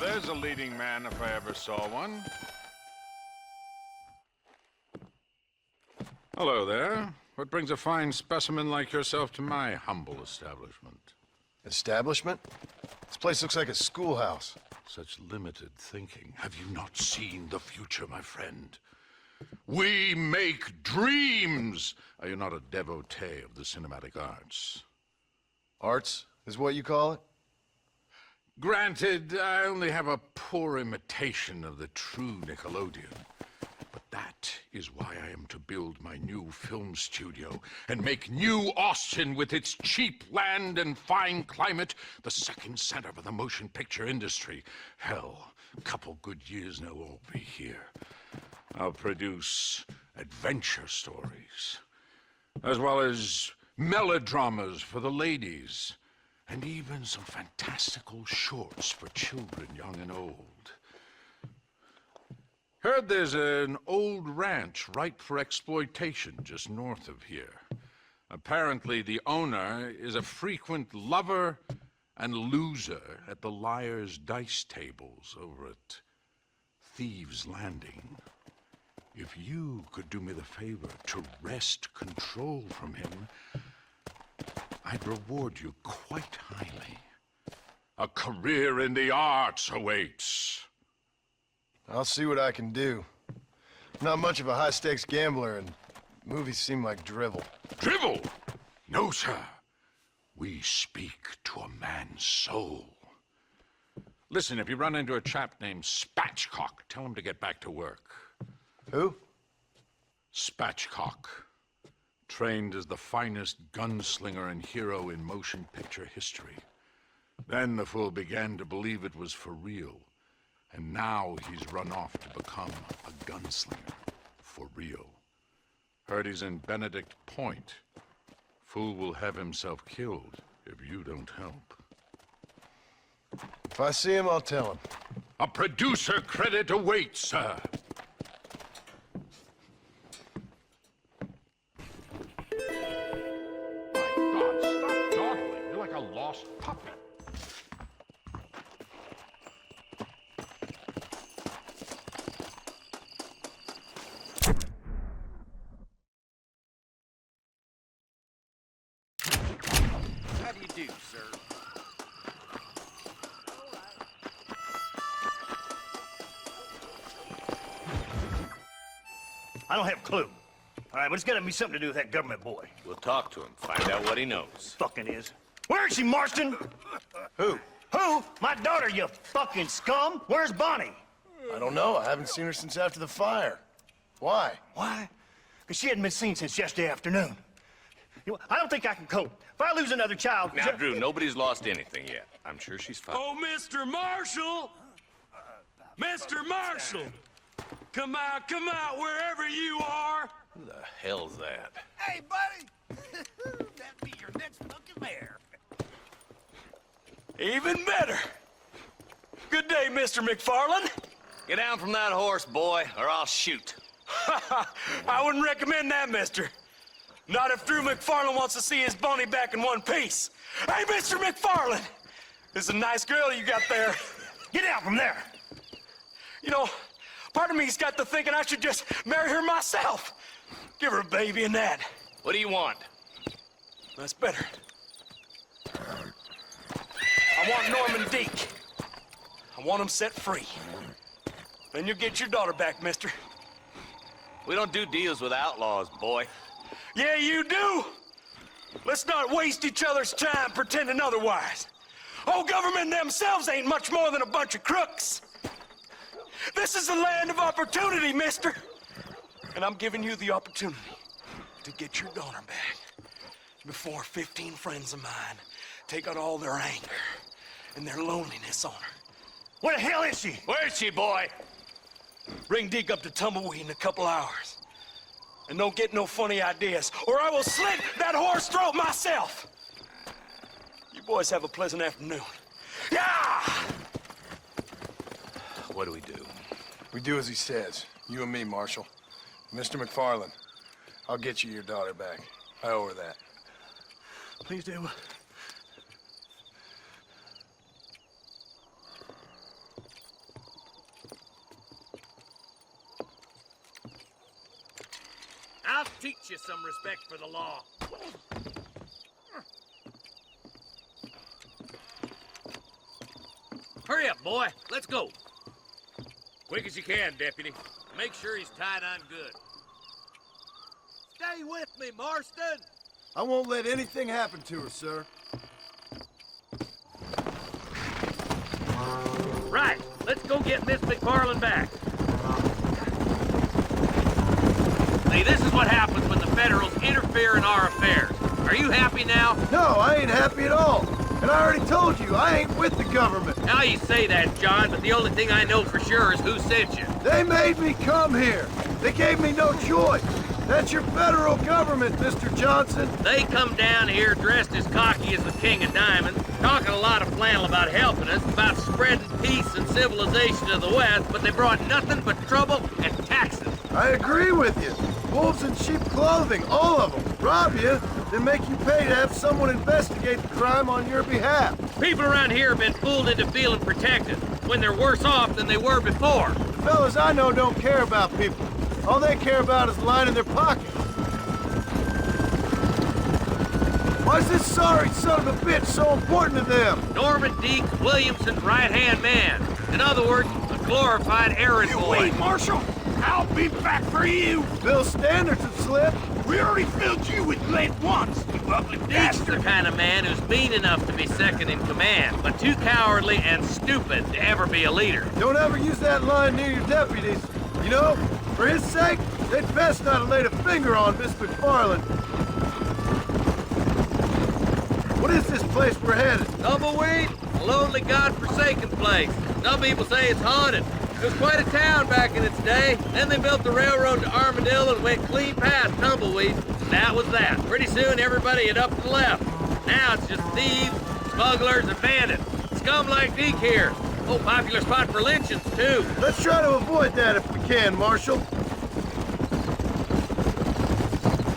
there's a leading man if I ever saw one. Hello there. What brings a fine specimen like yourself to my humble establishment? Establishment? This place looks like a schoolhouse. Such limited thinking. Have you not seen the future, my friend? We make dreams! Are you not a devotee of the cinematic arts? Arts is what you call it? Granted, I only have a poor imitation of the true Nickelodeon. But that is why I am to build my new film studio and make New Austin, with its cheap land and fine climate, the second center of the motion picture industry. Hell, a couple good years and it'll all be here. I'll produce adventure stories, as well as melodramas for the ladies, and even some fantastical shorts for children young and old. Heard there's an old ranch ripe for exploitation just north of here. Apparently the owner is a frequent lover and loser at the liar's dice tables over at Thieves' Landing. If you could do me the favor to wrest control from him, I'd reward you quite highly. A career in the arts awaits. I'll see what I can do. I'm not much of a high-stakes gambler, and movies seem like drivel. Drivel? No, sir. We speak to a man's soul. Listen, if you run into a chap named Spatchcock, tell him to get back to work. Who? Spatchcock. Trained as the finest gunslinger and hero in motion picture history. Then the fool began to believe it was for real. And now he's run off to become a gunslinger. For real. Heard he's in Benedict Point. Fool will have himself killed if you don't help. If I see him, I'll tell him. A producer credit awaits, sir. My God, stop dawdling. You're like a lost puppy. How do you do, sir? I don't have a clue. All right, but it's gotta be something to do with that government boy. We'll talk to him, find out what he knows. Fucking is. Where is she, Marston? Who? Who? My daughter, you fucking scum! Where's Bonnie? I don't know. I haven't seen her since after the fire. Why? Why? Because she hadn't been seen since yesterday afternoon. You know, I don't think I can cope. If I lose another child... Now, Drew, nobody's lost anything yet. I'm sure she's fine. Oh, Mr. Marshall! Mr. Marshall! Come out, wherever you are! Who the hell's that? Hey, buddy! That'd be your next looking mare. Even better! Good day, Mr. MacFarlane. Get down from that horse, boy, or I'll shoot. I wouldn't recommend that, mister. Not if Drew MacFarlane wants to see his Bonnie back in one piece. Hey, Mr. MacFarlane! This is a nice girl you got there. Get out from there! You know, part of me's got to thinking I should just marry her myself. Give her a baby and that. What do you want? That's better. I want Norman Deek. I want him set free. Then you'll get your daughter back, mister. We don't do deals with outlaws, boy. Yeah, you do. Let's not waste each other's time pretending otherwise. Oh, government themselves ain't much more than a bunch of crooks. This is the land of opportunity, mister. And I'm giving you the opportunity to get your daughter back before 15 friends of mine take out all their anger and their loneliness on her. Where the hell is she? Where is she, boy? Bring Deke up to Tumbleweed in a couple hours. And don't get no funny ideas, or I will slit that horse throat myself. You boys have a pleasant afternoon. Yeah! What do we do? We do as he says. You and me, Marshal. Mr. MacFarlane, I'll get you your daughter back. I owe her that. Please do. teach you some respect for the law. Hurry up, boy. Let's go. Quick as you can, Deputy. Make sure he's tied on good. Stay with me, Marston. I won't let anything happen to her, sir. Right. Let's go get Miss MacFarlane back. See, this is what happens when the Federals interfere in our affairs. Are you happy now? No, I ain't happy at all. And I already told you, I ain't with the government. Now you say that, John, but the only thing I know for sure is who sent you. They made me come here. They gave me no choice. That's your federal government, Mr. Johnson. They come down here dressed as cocky as the King of Diamonds, talking a lot of flannel about helping us, about spreading peace and civilization to the West, but they brought nothing but trouble and taxes. I agree with you. Wolves in sheep clothing, all of them. Rob you, then make you pay to have someone investigate the crime on your behalf. People around here have been fooled into feeling protected, when they're worse off than they were before. The fellas I know don't care about people. All they care about is lining their pockets. Why is this sorry son of a bitch so important to them? Norman Deke Williamson's right-hand man. In other words, a glorified errand boy. Wait, Marshal. I'll be back for you. Bill's standards have slipped. We already filled you with lead once, you ugly Deke's the bastard. kind of man who's mean enough to be second in command, but too cowardly and stupid to ever be a leader. Don't ever use that line near your deputies. You know, for his sake, they'd best not have laid a finger on Miss MacFarlane. What is this place we're headed? Tumbleweed, a lonely, godforsaken place. Some people say it's haunted. It was quite a town back in its day. Then they built the railroad to Armadillo and went clean past Tumbleweed. And that was that. Pretty soon everybody had up and left. Now it's just thieves, smugglers, and bandits. Scum like Deke here. Oh, popular spot for lynchings, too. Let's try to avoid that if we can, Marshal.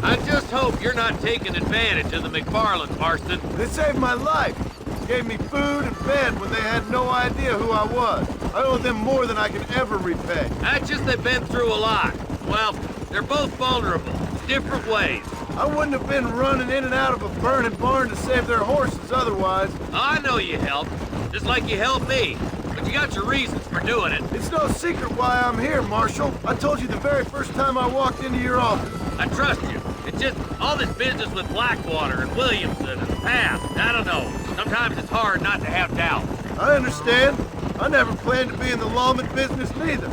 I just hope you're not taking advantage of the MacFarlanes, Marston. They saved my life. Gave me food and bed when they had no idea who I was. I owe them more than I can ever repay. That's just they've been through a lot. Well, they're both vulnerable, different ways. I wouldn't have been running in and out of a burning barn to save their horses otherwise. I know you helped, just like you helped me. But you got your reasons for doing it. It's no secret why I'm here, Marshal. I told you the very first time I walked into your office. I trust you. It's just all this business with Blackwater and Williamson and the past. I don't know. Sometimes it's hard not to have doubts. I understand. I never planned to be in the lawman business neither.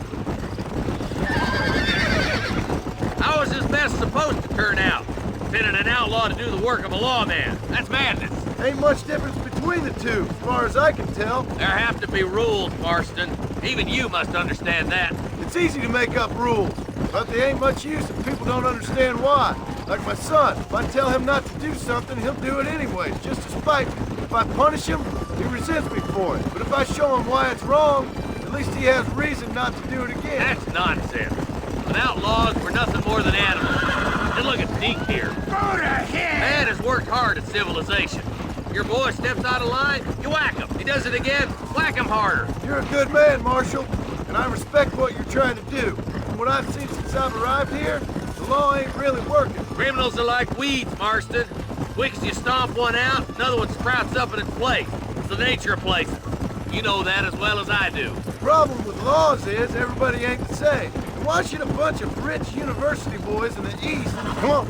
How is this mess supposed to turn out? Pinning an outlaw to do the work of a lawman. That's madness. Ain't much difference between the two, as far as I can tell. There have to be rules, Marston. Even you must understand that. It's easy to make up rules, but they ain't much use if people don't understand why. Like my son, if I tell him not to do something, he'll do it anyways, just to spite me. If I punish him, he resents me for it. But if I show him why it's wrong, at least he has reason not to do it again. That's nonsense. But outlaws were nothing more than animals. And look at Deke here. Go to hell. Man has worked hard at civilization. Your boy steps out of line, you whack him. He does it again, whack him harder. You're a good man, Marshal, and I respect what you're trying to do. From what I've seen since I've arrived here, the law ain't really working. Criminals are like weeds, Marston. Quick as you stomp one out, another one sprouts up in its place. It's the nature of places. You know that as well as I do. The problem with laws is everybody ain't the same. And why should a bunch of rich university boys in the East... Come on.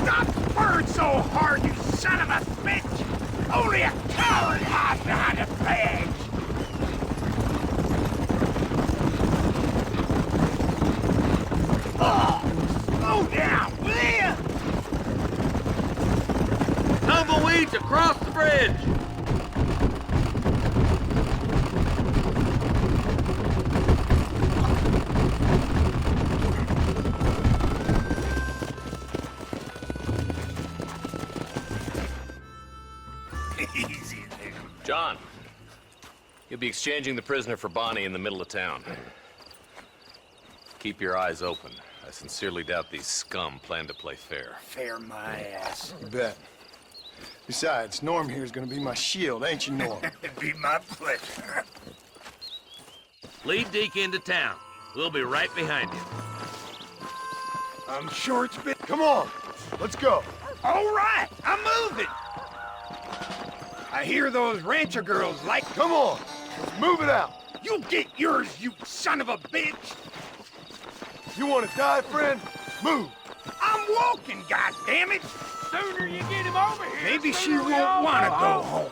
Stop spurring so hard, you son of a bitch. Only a coward hides behind a badge. Oh, slow down, will you? Tumbleweeds across the bridge. Easy there. John, you'll be exchanging the prisoner for Bonnie in the middle of town. Keep your eyes open. I sincerely doubt these scum plan to play fair. Fair my ass. You bet. Besides, Norm here's gonna be my shield, ain't you, Norm? It'd be my pleasure. Lead Deke into town. We'll be right behind you. I'm sure it's been... Come on, let's go. All right, I'm moving. I hear those rancher girls like... Come on, let's move it out. You get yours, you son of a bitch. You want to die, friend? Move. I'm walking, goddammit. Sooner you get him over here, Maybe she sooner we won't all want to go go home. home.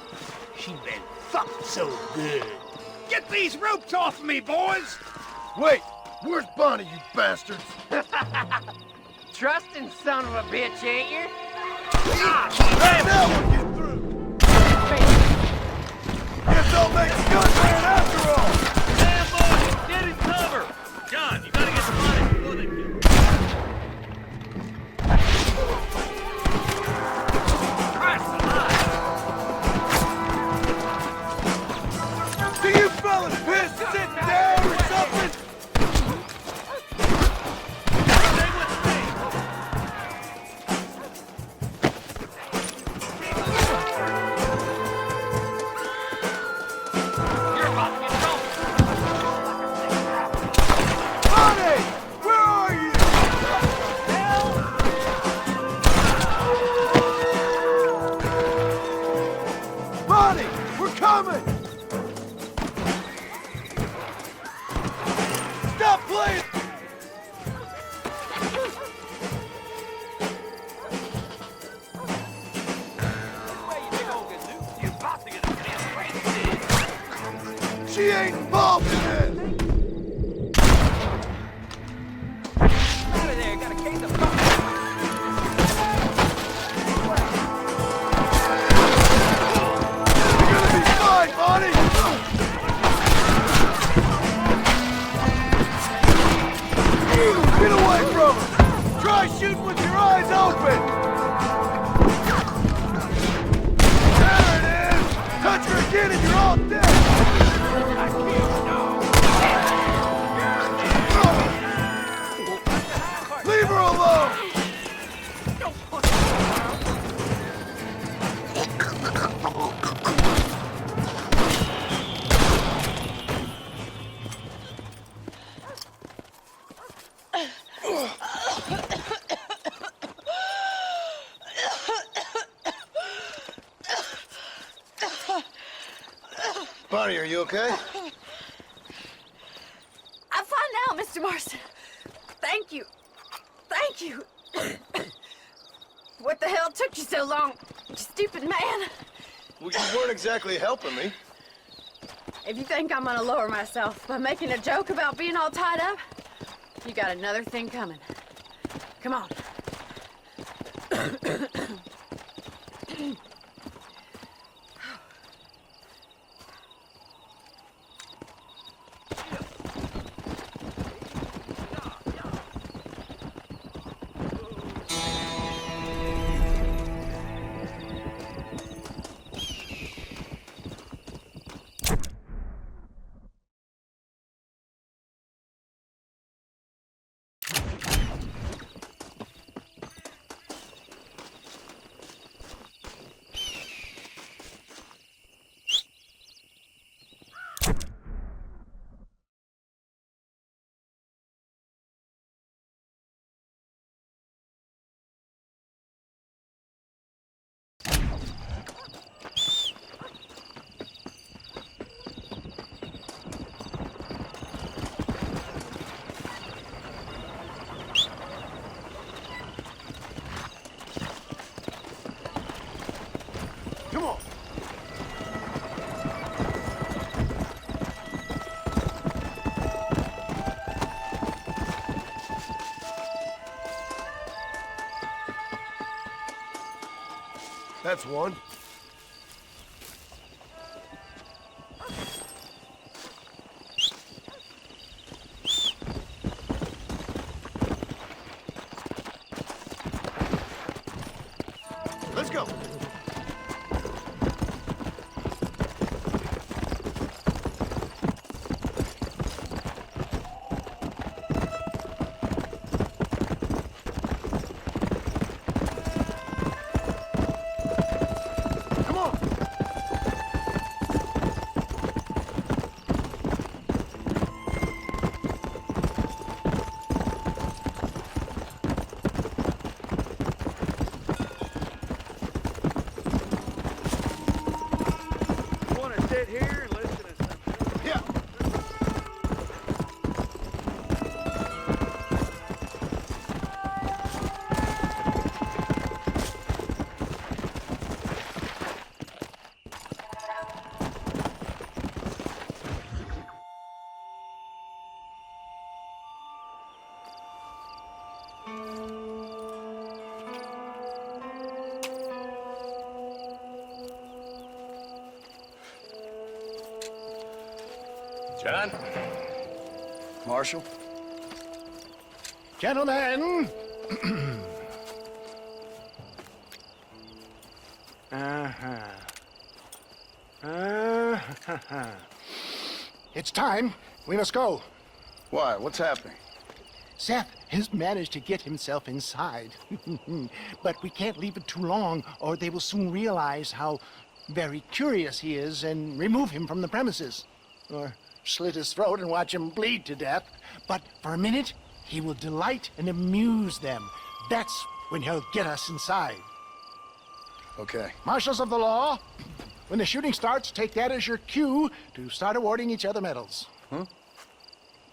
She been fucked so good. Get these ropes off me, boys. Wait, where's Bonnie, you bastards? Trusting son of a bitch, ain't you? Now we'll get through. Guess I'll make a good man after all. Damn, boy! Get his cover! John, you gotta get the money before they kill him. Christ alive! Do you fellas pissed sitting down or something? Stay with me! You're about to get going! Bonnie, where are you? Bonnie, we're coming. Stop playing. She ain't involved in this. You're gonna be fine, Bonnie. Get away from her. Try shooting with your eyes open. There it is. Touch her again and you're all dead. Leave her alone. Bonnie, are you okay? I'm fine now, Mr. Marston. Thank you. Thank you. What the hell took you so long, you stupid man? Well, you weren't exactly helping me. If you think I'm gonna lower myself by making a joke about being all tied up, you got another thing coming. Come on. Come on. That's one. Let's go. Come on. John? Marshal? Gentlemen! It's time. We must go. Why? What's happening? Seth has managed to get himself inside. But we can't leave it too long, or they will soon realize how very curious he is and remove him from the premises. Or slit his throat and watch him bleed to death. But for a minute, he will delight and amuse them. That's when he'll get us inside. Okay. Marshals of the law, when the shooting starts, take that as your cue to start awarding each other medals. Huh?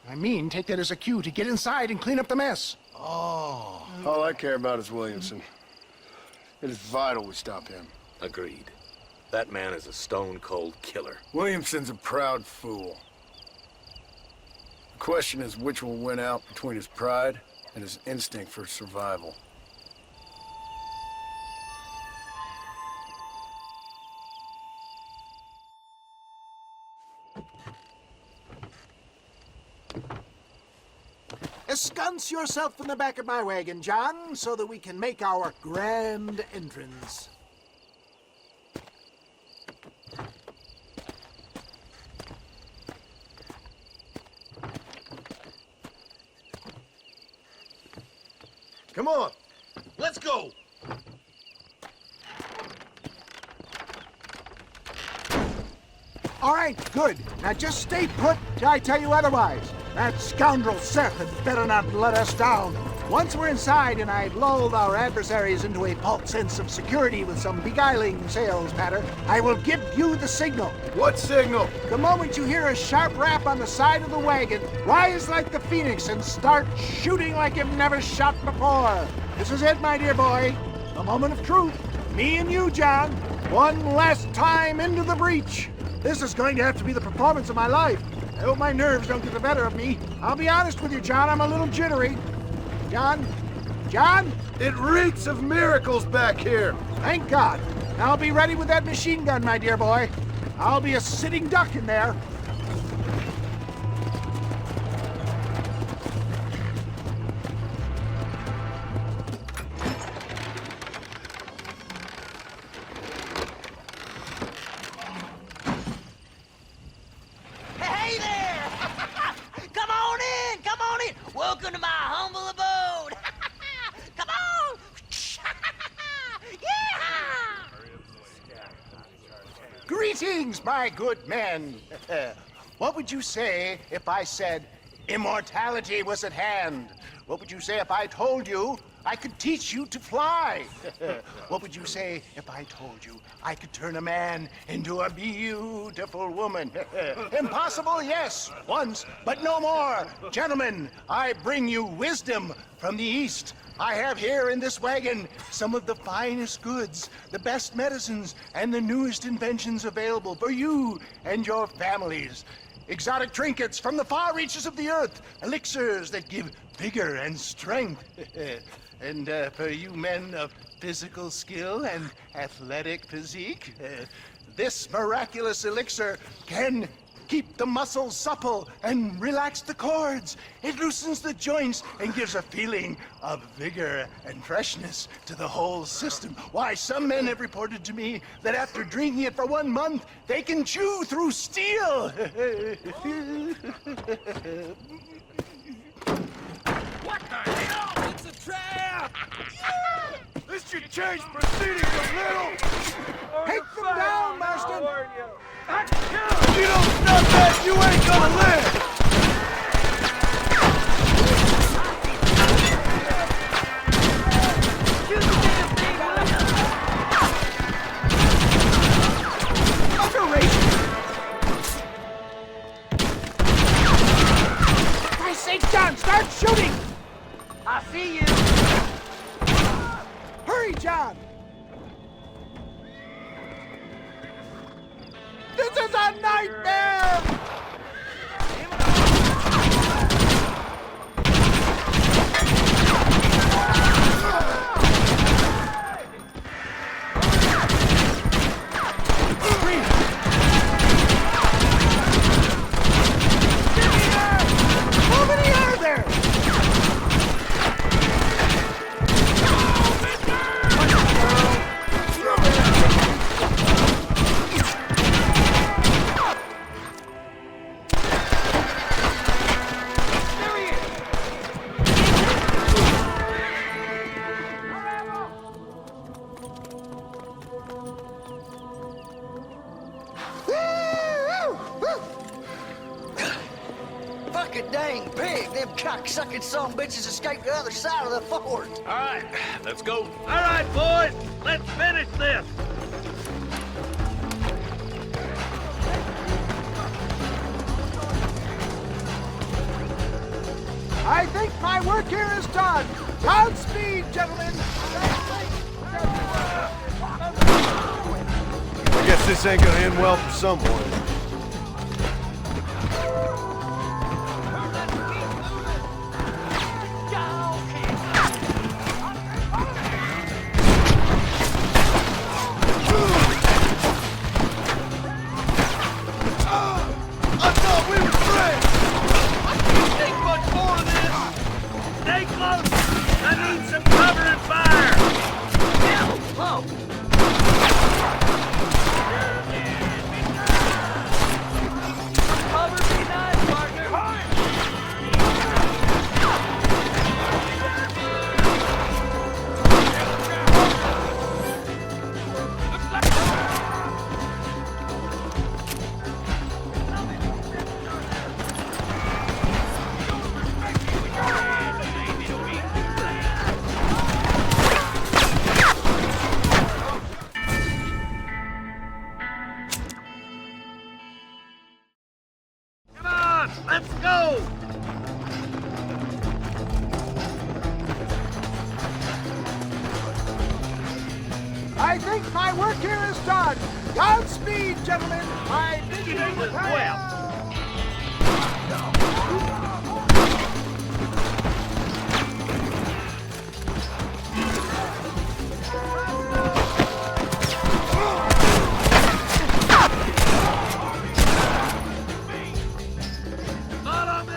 I mean, take that as a cue to get inside and clean up the mess. Oh. All I care about is Williamson. It is vital we stop him. Agreed. That man is a stone-cold killer. Williamson's a proud fool. The question is which will win out between his pride and his instinct for survival. Ensconce yourself in the back of my wagon, John, so that we can make our grand entrance. Come on! Let's go! All right, good. Now just stay put till I tell you otherwise. That scoundrel Seth had better not let us down. Once we're inside and I've lulled our adversaries into a false sense of security with some beguiling sales patter, I will give you the signal. What signal? The moment you hear a sharp rap on the side of the wagon, rise like the phoenix and start shooting like you've never shot before. This is it, my dear boy. The moment of truth. Me and you, John. One last time into the breach. This is going to have to be the performance of my life. I hope my nerves don't get the better of me. I'll be honest with you, John. I'm a little jittery. John? John? It reeks of miracles back here. Thank God. Now I'll be ready with that machine gun, my dear boy. I'll be a sitting duck in there. Hey there! Come on in! Come on in! Welcome to my humble abode! Come on! Yeah! Greetings, my good men. What would you say if I said immortality was at hand? What would you say if I told you I could teach you to fly? What would you say if I told you I could turn a man into a beautiful woman? Impossible, yes, once, but no more. Gentlemen, I bring you wisdom from the East. I have here in this wagon some of the finest goods, the best medicines, and the newest inventions available for you and your families. Exotic trinkets from the far reaches of the earth, elixirs that give vigor and strength. And for you men of physical skill and athletic physique, this miraculous elixir can keep the muscles supple and relax the cords. It loosens the joints and gives a feeling of vigor and freshness to the whole system. Why, some men have reported to me that after drinking it for 1 month, they can chew through steel. What the hell? It's a trap! This should change proceedings a little. Take them down, Marston! If you don't stop that, you ain't gonna live! For Christ's sake, John, start shooting! I see you! Hurry, John! This is a nightmare! cocksucking son bitches escaped the other side of the fort. All right, let's go. All right, boys, let's finish this. I think my work here is done. Godspeed, gentlemen. I guess this ain't gonna end well for someone. I thought we were friends. I can't take much more of this. Stay close. I need some cover and fire. Hell, whoa. Cover me nice, partner. Come on, let's go. I think my work here is done. Godspeed, gentlemen. I bid you well. Not on me.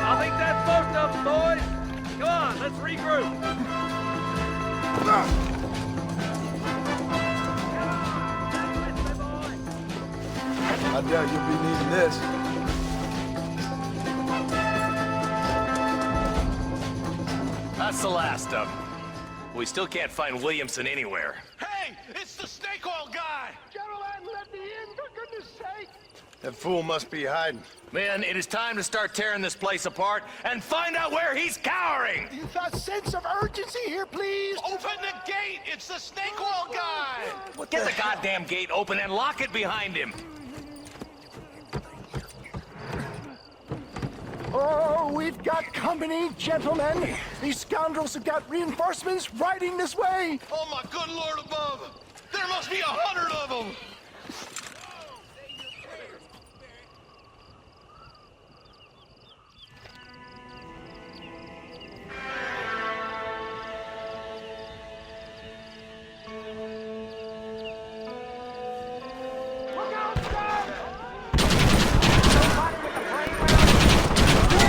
I think that's most of them, boys. Come on, let's regroup. I doubt you'll be needing this. That's the last of them. We still can't find Williamson anywhere. Hey, it's the snake oil guy! Gentlemen, let me in, for goodness sake. That fool must be hiding. Men, it is time to start tearing this place apart and find out where he's cowering! A sense of urgency here, please. Open the gate! It's the snake oil guy! Get the goddamn gate open and lock it behind him! Oh, we've got company, gentlemen. These scoundrels have got reinforcements riding this way. Oh my good lord above! There must be 100 of them!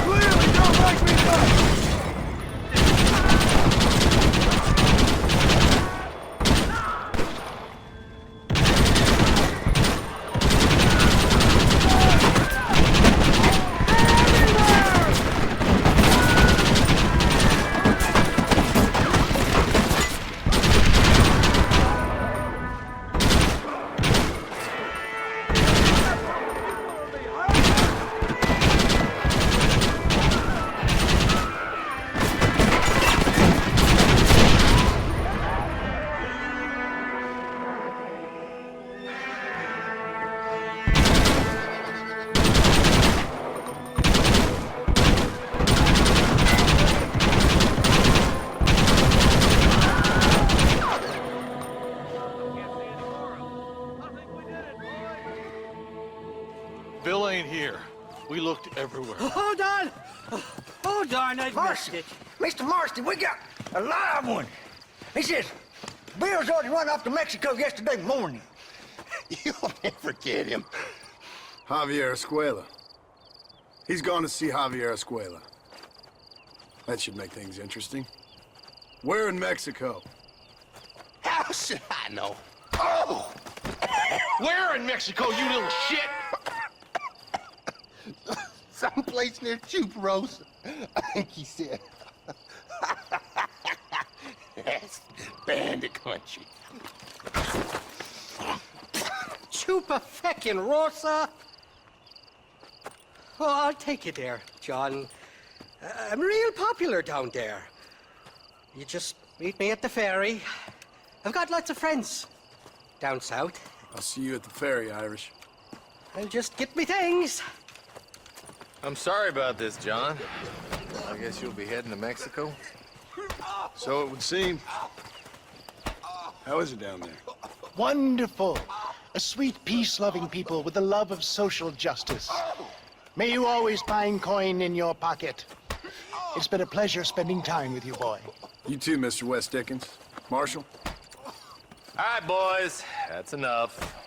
Clearly don't like me much. Bill ain't here. We looked everywhere. Hold on. Oh, darn, I missed it. Mr. Marston, we got a live one. He says, Bill's already run off to Mexico yesterday morning. You'll never get him. Javier Escuela. He's gone to see Javier Escuela. That should make things interesting. Where in Mexico? How should I know? Oh! Where in Mexico, you little shit? Someplace near Chuparosa, I think he said. That's bandit country. Chupa feckin' Rosa. Oh, I'll take you there, John. I'm real popular down there. You just meet me at the ferry. I've got lots of friends down south. I'll see you at the ferry, Irish. I'll just get me things. I'm sorry about this, John. I guess you'll be heading to Mexico? So it would seem. How is it down there? Wonderful. A sweet, peace-loving people with the love of social justice. May you always find coin in your pocket. It's been a pleasure spending time with you, boy. You too, Mr. West Dickens. Marshal? All right, boys. That's enough.